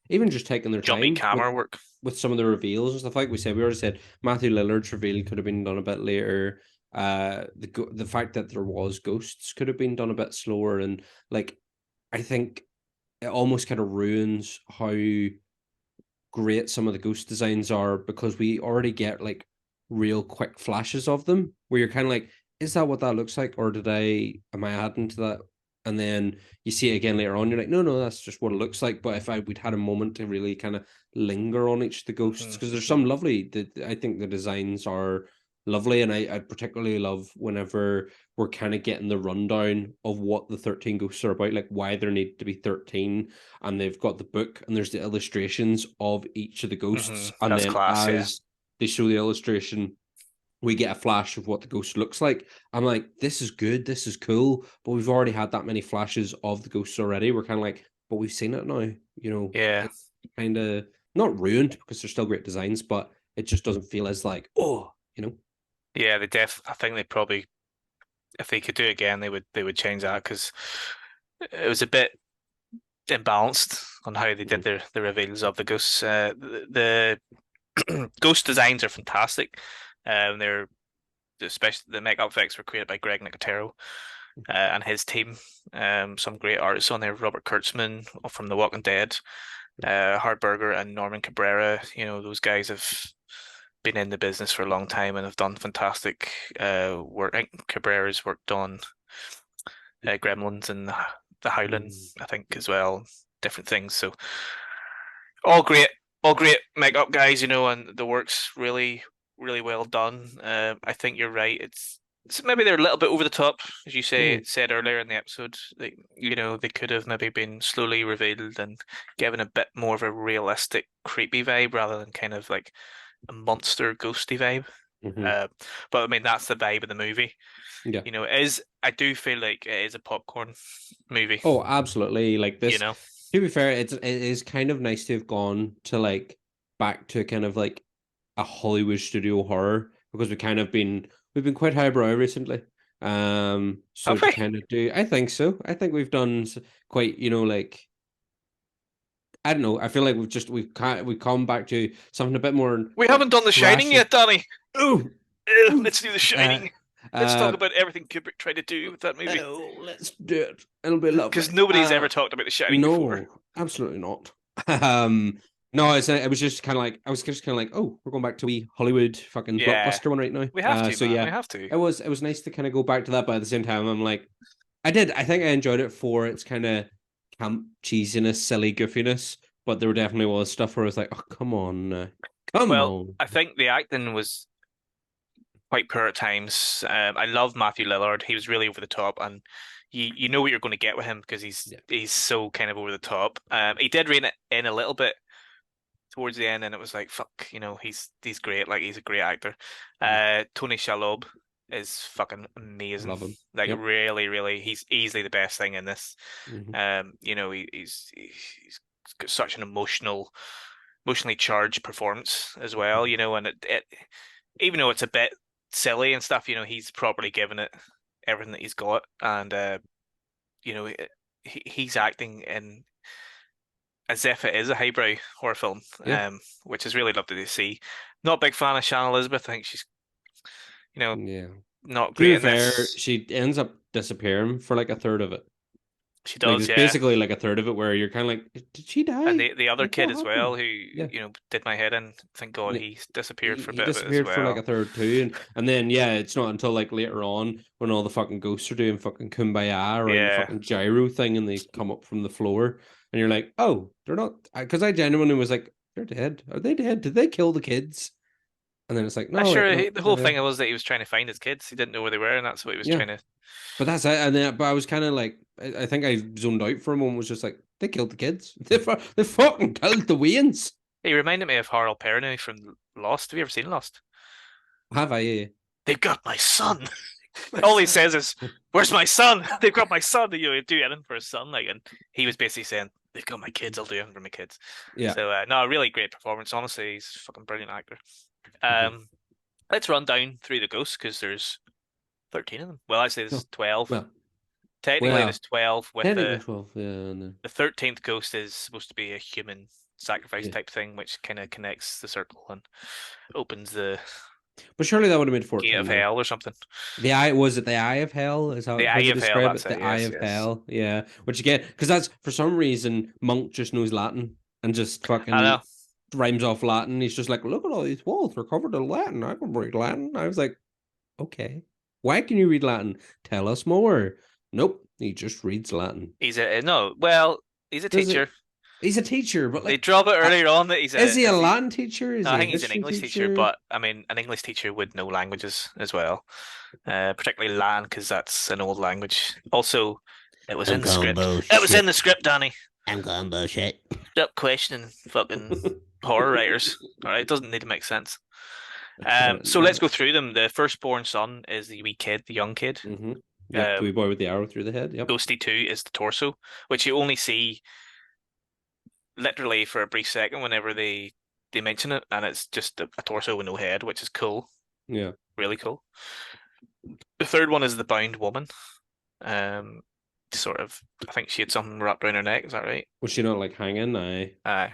even just taking their jumpy time camera work. with some of the reveals and stuff. Like we already said Matthew Lillard's reveal could have been done a bit later. The fact that there was ghosts could have been done a bit slower, and like I think it almost kind of ruins how great some of the ghost designs are because we already get like real quick flashes of them where you're kind of like, is that what that looks like, or am I adding to that? And then you see it again later on, you're like, no, that's just what it looks like. But if we'd had a moment to really kind of linger on each of the ghosts, because there's some lovely, I think the designs are lovely, and I particularly love whenever we're kind of getting the rundown of what the 13 ghosts are about, like why there need to be 13, and they've got the book and there's the illustrations of each of the ghosts, and That's then class, yeah. as they show the illustration, we get a flash of what the ghost looks like. I'm like, this is good, this is cool, but we've already had that many flashes of the ghosts already. We're kind of like, but we've seen it now, you know. Yeah. It's kind of not ruined because they're still great designs, but it just doesn't feel as like, oh, you know. Yeah, I think they probably, if they could do it again, they would change that because it was a bit imbalanced on how they did the reveals of the ghosts. The ghost designs are fantastic. They're especially the makeup effects were created by Greg Nicotero and his team. Some great artists on there: Robert Kurtzman from The Walking Dead, Hardberger, and Norman Cabrera. You know, those guys have been in the business for a long time and have done fantastic work. I think Cabrera's worked on Gremlins and The Howling, I think, as well. Different things. So all great makeup guys, you know, and the work's really, really well done. I think you're right. It's maybe they're a little bit over the top, as you said earlier in the episode. They could have maybe been slowly revealed and given a bit more of a realistic, creepy vibe rather than kind of like a monster ghosty vibe. But I mean, that's the vibe of the movie. Yeah. You know, I do feel like it is a popcorn movie. Oh, absolutely. Like this, you know, to be fair, it is kind of nice to have gone to like back to kind of like a Hollywood studio horror because we've been quite highbrow recently. So to kind of do, I think so. I think we've done quite, you know, like I don't know. I feel like we've come back to something a bit more. We haven't done The Shining yet, Danny. Oh, let's do The Shining. Let's talk about everything Kubrick tried to do with that movie. Oh, let's do it. It'll be lovely. Because nobody's ever talked about The Shining before. Absolutely not. No, it was just kind of like oh, we're going back to wee Hollywood fucking Yeah. blockbuster one right now. We have to, So man. yeah, We have to. it was nice to kind of go back to that, but at the same time, I'm like, I think I enjoyed it for its kind of camp cheesiness, silly goofiness, but there definitely was stuff where I was like, oh, come on, come Well, on. I think the acting was quite poor at times. I love Matthew Lillard. He was really over the top, and you know what you're going to get with him because Yeah. he's so kind of over the top. He did rein it in a little bit towards the end, and it was like, fuck, he's great. Like he's a great actor. Tony Shalhoub is fucking amazing. Love him. Like Yep. really, really, he's easily the best thing in this. Mhm. He's got such an emotionally charged performance as well. And it even though it's a bit silly and stuff, he's properly given it everything that he's got, and you know, he's acting in as if it is a highbrow horror film, Yeah. which is really lovely to see. Not a big fan of Shannon Elizabeth. I think she's, you know, Yeah. not To be great in fair, this. she ends up disappearing for like a third of it. She Like does, there's yeah. basically like a third of it where you're kind of like, did she And die? the other Like kid what as well, happened? who, Yeah. did my head in. Thank God Yeah. he disappeared for a He bit of it as disappeared for like a well. third too, and then yeah, it's not until like later on when all the fucking ghosts are doing fucking kumbaya around the Yeah. fucking gyro thing, and they come up from the floor, and you're like, oh, they're not, because I genuinely was like, they're dead. Are they dead? Did they kill the kids? And then it's like, I'm no, wait, sure no, the they're whole dead. thing was that he was trying to find his kids. He didn't know where they were, and that's what he was Yeah, trying to. but that's it. And then, but I was kind of like, I think I zoned out for a moment. Was just like, they killed the kids. They fucking killed the Waynes. He reminded me of Harold Perrineau from Lost. Have you ever seen Lost? Have I? They've got my son. All he says is, "Where's my son? They've got my son." He'd do anything for his son, like, and he was basically saying, "They've got my kids. I'll do anything for my kids." Yeah. So, no, a really great performance. Honestly, he's a fucking brilliant actor. Mhm. Let's run down through the ghosts because there's 13 of them. Well, actually, No. there's 12. Well, Technically, well, there's 12 with technically the 12. Yeah. And, the 13th ghost is supposed to be a human sacrifice yeah. type thing, which kind of connects the circle and opens the But surely that would have made gate of 14 though. hell or something. The eye was it the eye of hell? Is The how Eye they of Hell, describe that's it? it. The eye Yes, of yes. hell. Yeah. Which again, because that's for some reason Monk just knows Latin and just I fucking know. rhymes off Latin. He's just like, look at all these walls, they're covered in Latin. I can read Latin. I was like, okay. Why can you read Latin? Tell us more. Nope. He just reads Latin. He's a no. Well, he's a Does it? teacher. He's a teacher, but They like, drop it earlier on that he's is a he a is he. Latin teacher? Is No, he I a think he's an history English teacher, teacher? but I mean, an English teacher would know languages as well, particularly Latin because that's an old language. Also, it was in the script. It was in the script, Danny. I'm going bullshit. Stop questioning fucking horror writers. All right, it doesn't need to make sense. So let's go through them. The firstborn son is the wee kid, the young kid. Mm-hmm. Yep, the wee boy with the arrow through the head. Yep. Ghosty 2 is the torso, which you only see literally for a brief second whenever they mention it, and it's just a torso with no head, which is cool. Yeah. Really cool. The third one is the bound woman. Sort of, I think she had something wrapped around her neck. Is that right? Was she not like hanging? Aye.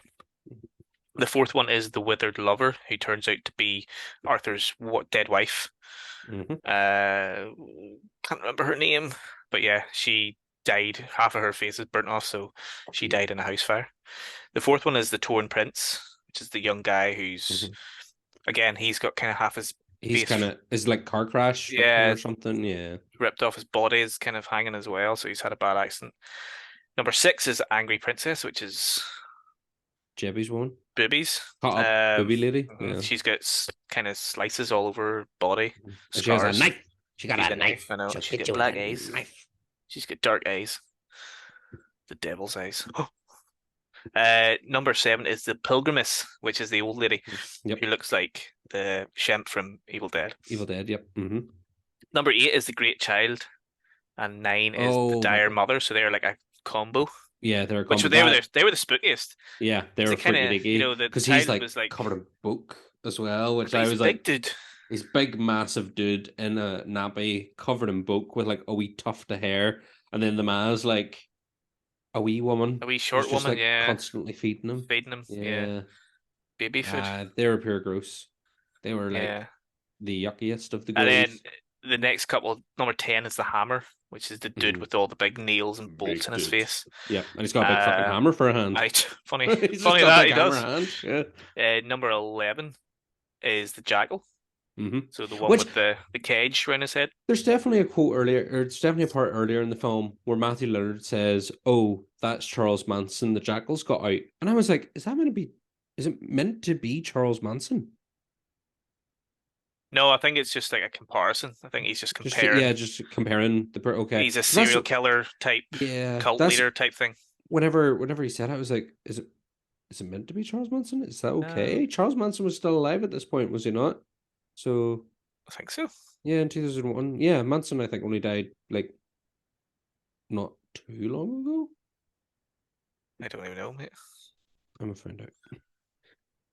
The fourth one is the withered lover, who turns out to be Arthur's dead wife. Mm-hmm. Can't remember her name, but yeah, she died. Half of her face is burnt off, so she died in a house fire. The fourth one is the torn prince, which is the young guy who's again, he's got kind of half his He's face, kind of is like car crash victim yeah, or something. Yeah. ripped off. His body is kind of hanging as well, so he's had a bad accident. Number 6 is Angry Princess, which is Jebby's one. Boobies. Cut up booby lady. Yeah. She's got kind of slices all over her body. And she has a Scars. knife. She got She's a got knife. I know. She'll She's get got you with black a eyes. knife. She's got dark eyes. The devil's eyes. Number 7 is the Pilgrimess, which is the old lady Yep. who looks like the Shemp from Evil Dead. Evil Dead. Yep. Mm-hmm. Number 8 is the Great Child, and 9 is the Dire Mother. So they're like a combo. Yeah, they're a which combo. they were the spookiest. Yeah, they were kind freaky of dicky. the Because child he's like, was like covered in book as well, which I he's was a like, big dude. he's big, massive dude in a nappy, covered in book with like a wee tuft of hair, and then the man's like a wee woman, A wee short who's just, woman, like, yeah, constantly feeding him. Yeah. Baby food. They were pure gross. They were like Yeah. the yuckiest of the And ghouls. then the next couple, number 10 is the Hammer, which is the dude with all the big nails and bolts in his face. Yeah, and he's got a big fucking hammer for a hand. Right, funny, He's funny just got that a big he hammer does. hand. Yeah. Number 11 is the jackal. Mm-hmm. So the one with the cage around his head. There's definitely a quote earlier, or it's definitely a part earlier in the film where Matthew Lillard says, "Oh, that's Charles Manson. The jackal's got out," and I was like, "Is that meant to be? Is it meant to be Charles Manson?" No, I think it's just like a comparison. I think he's just comparing. Just comparing the. Okay, He's a serial killer type, cult leader type thing. Whenever he said it, I was like, "Is it meant to be Charles Manson? Is that okay?" Charles Manson was still alive at this point, was he not? So I think so. Yeah, in 2001. Yeah, Manson I think only died like not too long ago. I don't even know, mate. I'm gonna find out.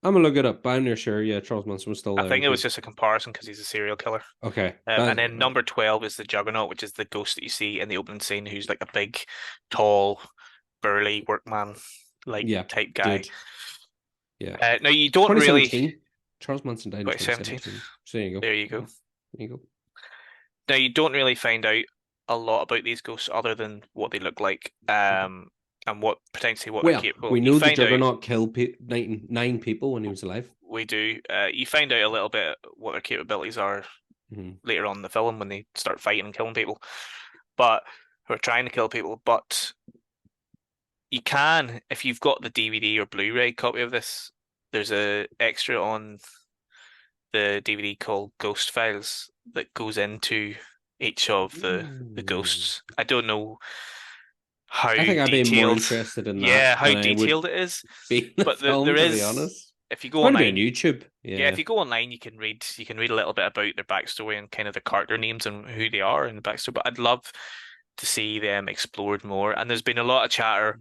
I'm gonna look it up, but I'm near sure. Yeah, Charles Manson was still alive. I think it was just a comparison because he's a serial killer. Okay. And then number 12 is the Juggernaut, which is the ghost that you see in the opening scene, who's like a big, tall, burly workman type guy. Dude. Yeah. Now you don't really. Charles Manson died in 2017. So there you go. There you go. There you go. Now you don't really find out a lot about these ghosts other than what they look like, and what they're capable. We know the Juggernaut killed 9 people when he was alive. We do. You find out a little bit what their capabilities are later on in the film when they start fighting and killing people, but who are trying to kill people. But you can, if you've got the DVD or Blu-ray copy of this, there's a extra on the DVD called Ghost Files that goes into each of the ghosts. I don't know how I think detailed. I'd be more interested in that. Yeah, how detailed it is. But there is, to be honest, if you go online, on YouTube. Yeah, if you go online, you can read a little bit about their backstory and kind of the character names and who they are in the backstory. But I'd love to see them explored more. And there's been a lot of chatter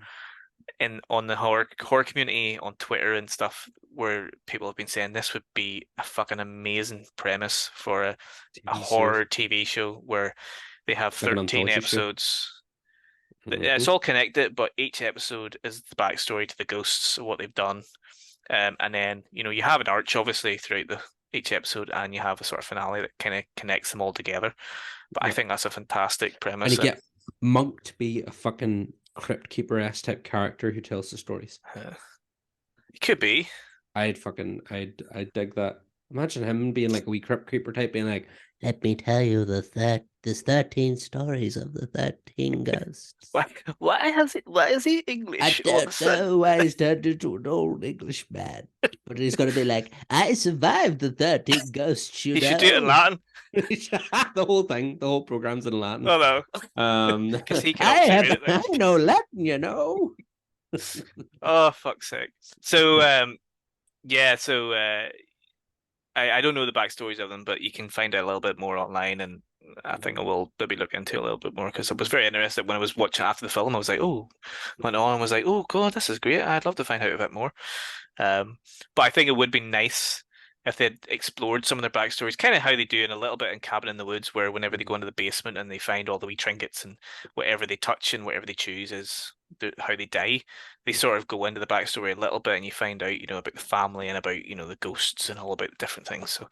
on the horror community on Twitter and stuff where people have been saying this would be a fucking amazing premise for a horror TV show where they have 13 episodes. It's all connected, but each episode is the backstory to the ghosts, what they've done, and then you have an arch obviously throughout each episode, and you have a sort of finale that kind of connects them all together. But I think that's a fantastic premise. And you get Monk to be a fucking Crypt Keeper-esque type character who tells the stories. It could be. I'd dig that. Imagine him being like a wee Crypt Keeper type, being like, "Let me tell you the 13 stories of the 13 ghosts." Why is he English? I don't know why he's turned into an old English man. But he's gonna be like, "I survived the 13 ghosts, you know." Should do it in Latin. The whole thing, the whole program's in Latin. Oh no. Because he I know Latin, you know. Oh fuck's sake. So I don't know the backstories of them, but you can find out a little bit more online, and I think I will maybe look into it a little bit more because I was very interested when I was watching after the film. I was like, went on and was like, oh god, this is great. I'd love to find out a bit more. But I think it would be nice if they'd explored some of their backstories, kind of how they do in a little bit in Cabin in the Woods, where whenever they go into the basement and they find all the wee trinkets and whatever they touch and whatever they choose is how they die, they sort of go into the backstory a little bit, and you find out, about the family and about, the ghosts and all about the different things. So,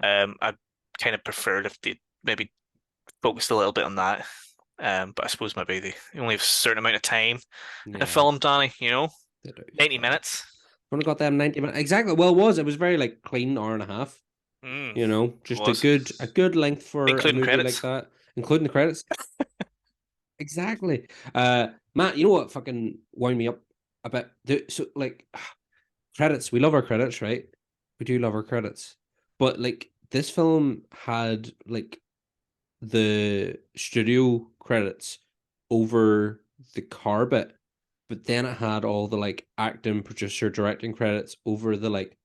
I kind of preferred if they maybe focused a little bit on that. But I suppose maybe they only have a certain amount of time in a film, Danny. 90 minutes. Only got them 90 minutes. Exactly. Well, it was very like clean hour and a half. Just a good length for including a movie credits. like that, including the credits. Exactly. Matt, you know what fucking wound me up a bit? So like credits, we love our credits, right? We do love our credits. But like this film had like the studio credits over the car bit. But then it had all the like acting, producer, directing credits over the like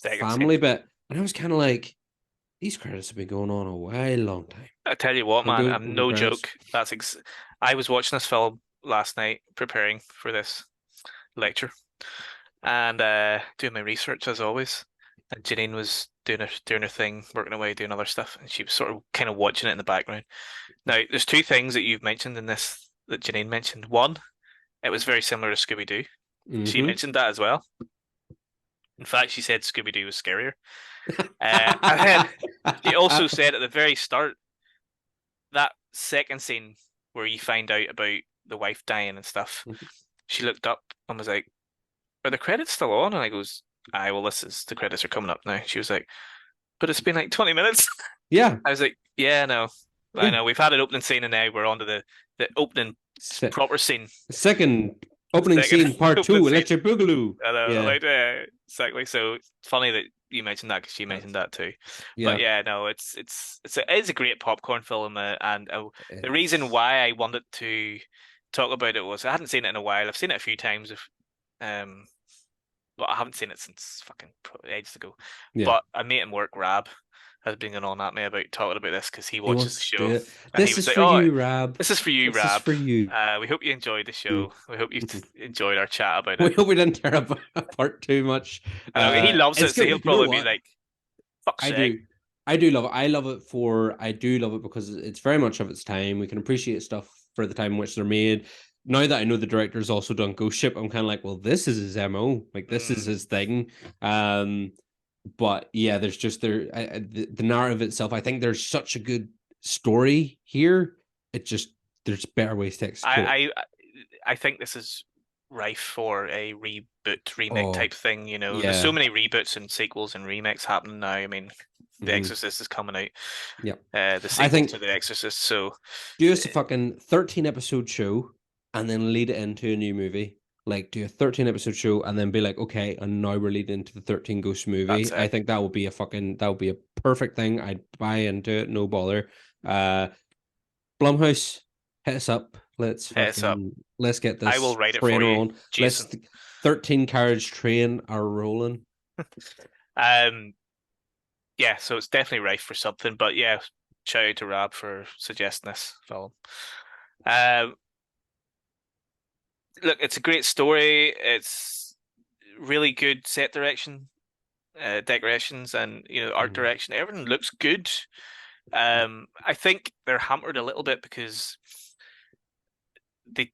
family bit. And I was kind of like, these credits have been going on a while long time. I tell you what, man, I'm no joke. I was watching this film last night, preparing for this lecture, and doing my research as always. And Janine was doing her thing, working away, doing other stuff, and she was sort of kind of watching it in the background. Now, there's 2 things that you've mentioned in this that Janine mentioned. One, it was very similar to Scooby-Doo. She mentioned that as well. In fact, she said Scooby-Doo was scarier. And then she also said at the very start that second scene where you find out about the wife dying and stuff, she looked up and was like, "Are the credits still on?" And I goes, "Aye, well, the credits are coming up now." She was like, "But it's been like 20 minutes." Yeah. I was like, "Yeah, no, I know. We've had an opening scene, and now we're on to the opening proper scene." Second opening scene, part 2, Electric Boogaloo. I know, Yeah. like, exactly. So it's funny that you mentioned that because she mentioned that too. Yeah. But yeah, no, it's a great popcorn film, and the reason why I wanted to talk about it was I hadn't seen it in a while. I've seen it a few times, but I haven't seen it since fucking ages ago. Yeah. But a mate in work, Rab, has been going on at me about talking about this because he watches the show. And this he was is like, for you, Rab. This is for you, Rab. This is for you. We hope you enjoyed the show. We hope you enjoyed our chat about it. We hope we didn't tear up apart too much. He loves it, so he'll probably be like, "Fuck's sake." I do love it. I do love it because it's very much of its time. We can appreciate stuff for the time in which they're made. Now that I know the director's also done Ghost Ship, I'm kind of like, well, this is his MO. Like, this is his thing. But yeah, there's just the narrative itself. I think there's such a good story here. There's better ways to execute. I think this is rife for a reboot, remake type thing. You know, there's so many reboots and sequels and remakes happening now. I mean, The Exorcist is coming out. Yeah, the sequel to The Exorcist. So do us a fucking 13-episode show and then lead it into a new movie. Like, do a 13-episode show and then be like, okay, and now we're leading into the 13 Ghost movie. I think that would be a perfect thing. I'd buy into it, no bother. Blumhouse, hit us up. Let's get this. I will write it for you, on. Let's 13 carriage train are rolling. Yeah, so it's definitely rife for something. But yeah, shout out to Rab for suggesting this film. Look, it's a great story. It's really good set direction, decorations, and art direction. Everything looks good. I think they're hampered a little bit because the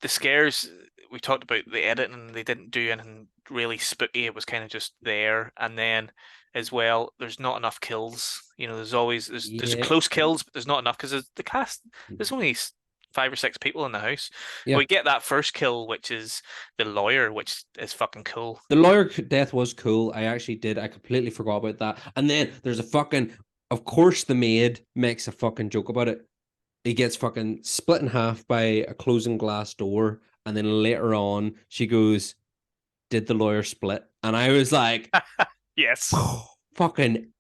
scares, we talked about the editing, they didn't do anything really spooky. It was kind of just there, and then as well, there's not enough kills. There's close kills, but there's not enough because the cast. There's only 5 or 6 people in the house. Yeah. We get that first kill, which is the lawyer, which is fucking cool. The lawyer death was cool. I completely forgot about that. And then there's of course, the maid makes a fucking joke about it. He gets fucking split in half by a closing glass door. And then later on, she goes, "Did the lawyer split?" And I was like, yes. Fucking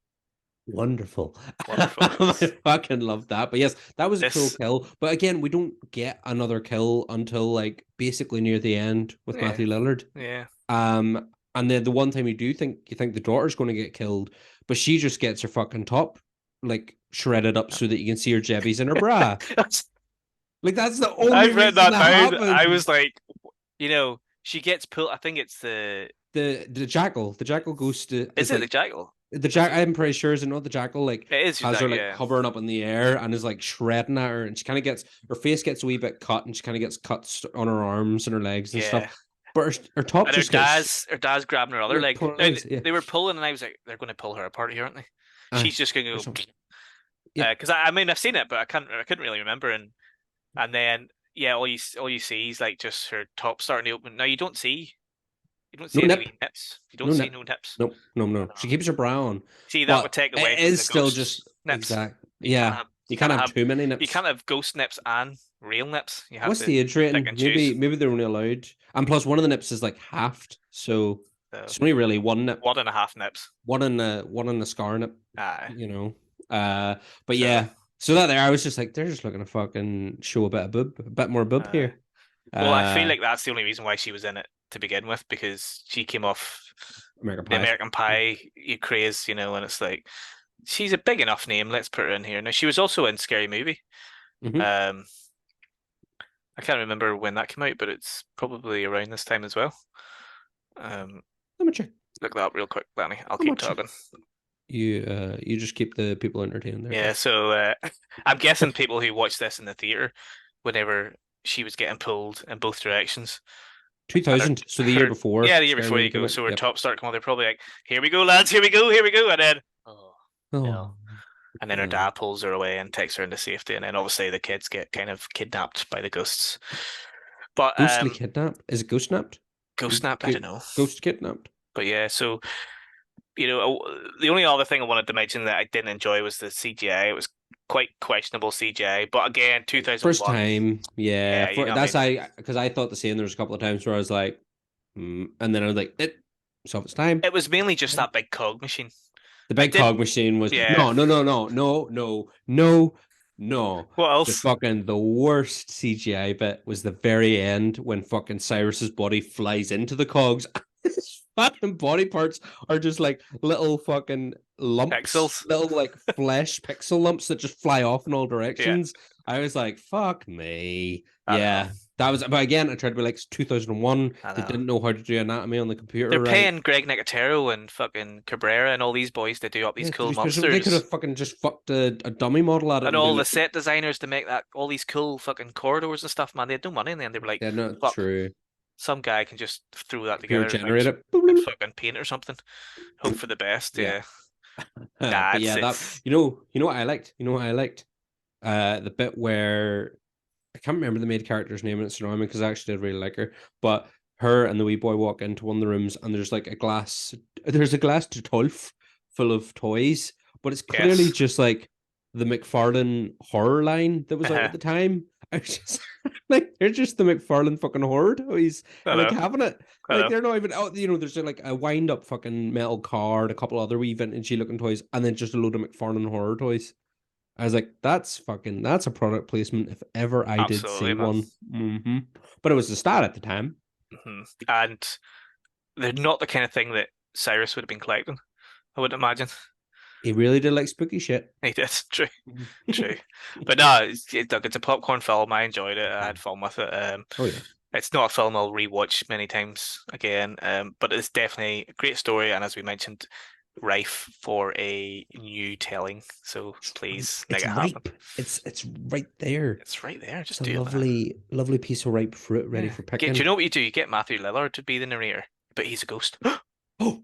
wonderful. I fucking love that. But yes, that was a cool kill. But again, we don't get another kill until like basically near the end with Matthew Lillard. Yeah. And then the one time you think the daughter's going to get killed, but she just gets her fucking top like shredded up so that you can see her jebbies in her bra. Like, that's the only. I've read that down. I was like, she gets pulled. I think it's the jackal. The jackal goes to. Is it the jackal? I'm pretty sure is it not the jackal? Like, it is. Has her like hovering up in the air and is like shredding at her, and she kind of gets her face gets a wee bit cut, and she kind of gets cuts on her arms and her legs and stuff. But her top and just her dad's grabbing her other leg. They were pulling, and I was like, they're going to pull her apart here, aren't they? She's just going to go. Because I mean, I've seen it, but I couldn't really remember, and then all you see is like just her top starting to open. Now you don't see any nips. You don't see no nips. No. She keeps her bra on. See, that would take away. It is still just nips. Exactly. Yeah. You can't have too many nips. You can't have ghost nips and real nips. You have What's the age rating? Maybe they're only allowed. And plus, one of the nips is like halved, so it's only really one nip. 1.5 nips. One in the scar nip. But yeah. So that there, I was just like, they're just looking to fucking show a bit more boob here. Well, I feel like that's the only reason why she was in it to begin with, because she came off American Pie craze, and it's like, she's a big enough name, let's put her in here. Now, she was also in Scary Movie. I can't remember when that came out, but it's probably around this time as well. Let me check. Look that up real quick, Danny. I'll keep talking. You just keep the people entertained there. Yeah, so I'm guessing people who watched this in the theater, whenever she was getting pulled in both directions. 2000, so the year before. Yeah, the year before you go. So her top start come on, they're probably like, "Here we go, lads, here we go," and then, no. And then her dad pulls her away and takes her into safety, and then obviously the kids get kind of kidnapped by the ghosts. But Ghostly kidnapped? Is it ghost snapped? ghost snapped? I don't know. Ghost kidnapped. But yeah, so the only other thing I wanted to mention that I didn't enjoy was the CGI. It was quite questionable CGI. But again, 2001. First time, yeah. That's because I thought the same. There was a couple of times where I was like, and then I was like, so it's time. It was mainly just that big cog machine. The big cog machine was no. What else? The worst CGI bit was the very end when fucking Cyrus's body flies into the cogs. His fucking body parts are just like little fucking lumps, pixels, little like flesh pixel lumps that just fly off in all directions. Yeah. I was like, "Fuck me." That was. But again, I tried to be like, it's 2001. They didn't know how to do anatomy on the computer. They're paying Greg Nicotero and fucking Cabrera and all these boys to do up these cool monsters. They could have fucking just fucked a dummy model at it. And all the set designers to make all these cool fucking corridors and stuff, man. They had no money in the end. They were like, yeah, no, it's true. Some guy can just throw that together, generate it, and fucking paint or something. Hope for the best. Yeah. But yeah, that you know what I liked. The bit where I can't remember the main character's name, and it's annoying because I actually did really like her. But her and the wee boy walk into one of the rooms, and there's like a glass. There's a glass to Tolf full of toys, but it's clearly just like the McFarlane horror line that was out at the time. I was just like, they're just the McFarlane fucking horror toys, like having it. Like they're not even out. There's like a wind up fucking metal car, and a couple other wee vintagey looking toys, and then just a load of McFarlane horror toys. I was like, that's a product placement if ever I did see one. Mm-hmm. But it was the start at the time. Mm-hmm. And they're not the kind of thing that Cyrus would have been collecting, I would imagine. He really did like spooky shit. He did, true. But no, it's a popcorn film. I enjoyed it. I had fun with it. Oh yeah. It's not a film I'll rewatch many times again, but it's definitely a great story, and as we mentioned, rife for a new telling. So please make it happen. It's right there. It's right there. Just do it. Lovely piece of ripe fruit ready for picking. Do you know what you do? You get Matthew Lillard to be the narrator, but he's a ghost. Oh.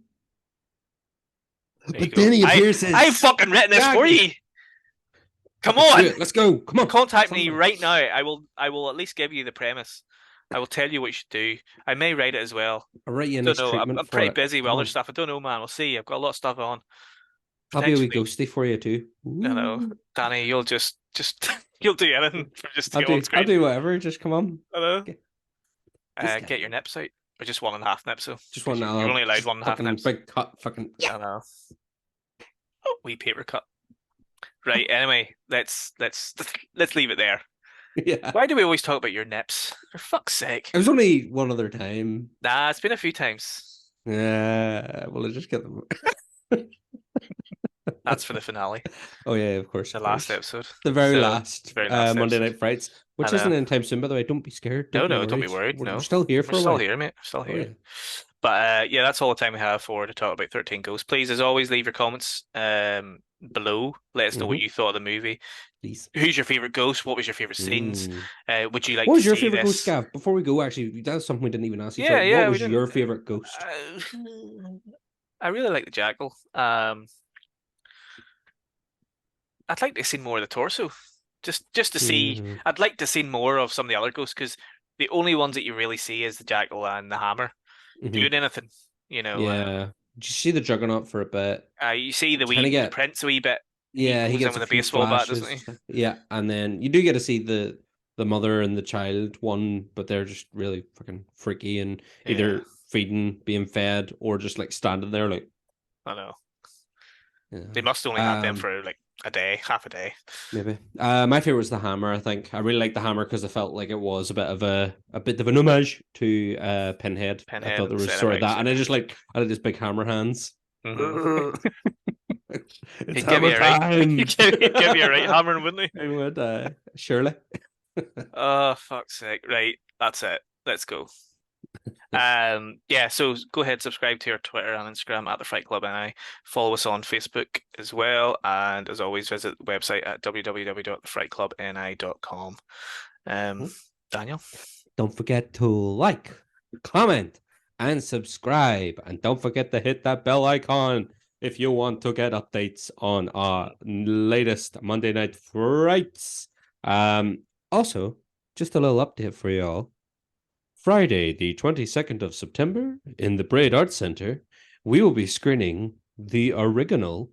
But then he appears as I've fucking written this for you. Come on. Let's go. Come on. Contact me right now. I will at least give you the premise. I will tell you what you should do. I may write it as well. I'll write you in this treatment. I'm pretty busy with other stuff. I don't know, man. We'll see. I've got a lot of stuff on. I'll be a wee ghosty for you too. I know, Danny. You'll just you'll do anything for just to go on screen. I'll do whatever. Just come on. I know. Get your nips out. Or just 1.5 nips, so just 1.5. You're only allowed 1.5 nips. Big cut, fucking. I know. Oh, wee paper cut. Right. Anyway, let's leave it there. Yeah. Why do we always talk about your nips? For fuck's sake. It was only one other time. Nah, it's been a few times. Yeah. Well, I just get them. That's for the finale. Oh yeah, of course. The last episode. The very last Monday Night Frights, which isn't anytime soon, by the way. Don't be scared. Don't be worried. We're still here for a while. Still here, mate. Still here. Oh, yeah. But yeah, that's all the time we have to talk about 13 Ghosts. Please, as always, leave your comments below. Let us know what you thought of the movie. Please. Who's your favorite ghost? What was your favorite scenes? Would you like? What was your favorite ghost, Gav? Before we go, actually, that's something we didn't even ask you. What was your favorite ghost? I really like the jackal. I'd like to see more of the torso, just to see. I'd like to see more of some of the other ghosts, because the only ones that you really see is the jackal and the hammer doing anything. Yeah. Did you see the Juggernaut for a bit? You see the prince a wee bit. Yeah, he gets with a baseball bat, doesn't he? Yeah, and then you do get to see the mother and the child one, but they're just really fucking freaky and either feeding, being fed, or just like standing there like. I know. Yeah. They must only have them for like a day, half a day. Maybe. My favorite was the hammer. I think I really liked the hammer because I felt like it was a bit of an homage to Pinhead. I thought there was sort of that, and I like his big hammer hands. Mm-hmm. He'd give you a right. He'd give you a right hammering, wouldn't he? I would, surely. Oh, fuck's sake! Right, that's it. Let's go. So go ahead, subscribe to our Twitter and Instagram at the Fright Club NI. Follow us on Facebook as well, and as always, visit the website at www.thefrightclubni.com. Daniel, don't forget to like, comment, and subscribe, and don't forget to hit that bell icon if you want to get updates on our latest Monday Night Frights. Also, just a little update for y'all. Friday, the 22nd of September, in the Braid Arts Center, we will be screening the original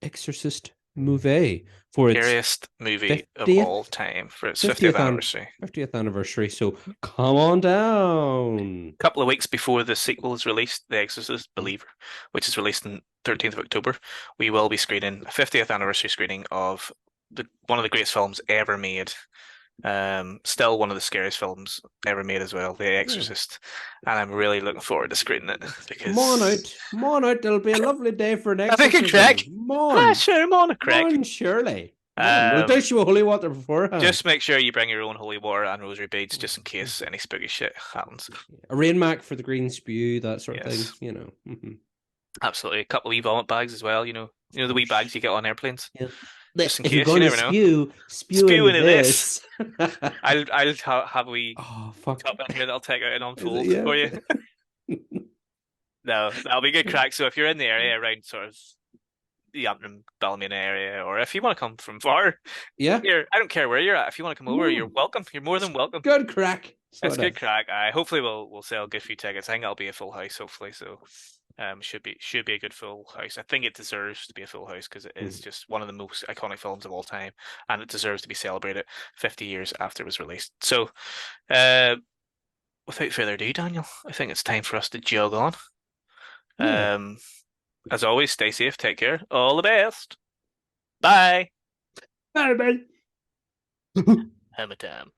Exorcist movie for its Scariest movie of 50th all time for its 50th anniversary. 50th anniversary. So come on down. A couple of weeks before the sequel is released, The Exorcist Believer, which is released on 13th of October, we will be screening a 50th anniversary screening of one of the greatest films ever made. Still one of the scariest films ever made as well, The Exorcist, and I'm really looking forward to screening it because Come on out. It'll be a lovely day for an I think exorcism. a crack. Come on, Sure, I'm on a crack. Come on, Shirley. We'll dish you with holy water beforehand. Just make sure you bring your own holy water and rosary beads, just in case any spooky shit happens. A rain mac for the green spew, that sort of thing. You know. Absolutely, a couple of wee vomit bags as well. You know the wee bags you get on airplanes. Yeah. Just in if case, you're going you to never know. spew into this. I'll have a wee fuck. top in here that I'll take out and unfold for you. No, that'll be good crack. So if you're in the area around sort of the Antrim, Ballymena area, or if you want to come from far, I don't care where you're at. If you want to come over, you're welcome. You're more than welcome. Good crack. It's good crack. Hopefully we'll sell a good few tickets. I think it'll be a full house. Hopefully, so should be a good full house. I think it deserves to be a full house because it is just one of the most iconic films of all time, and it deserves to be celebrated 50 years after it was released. So, without further ado, Daniel, I think it's time for us to jog on. As always, stay safe, take care, all the best. Bye. Bye. Hammer time.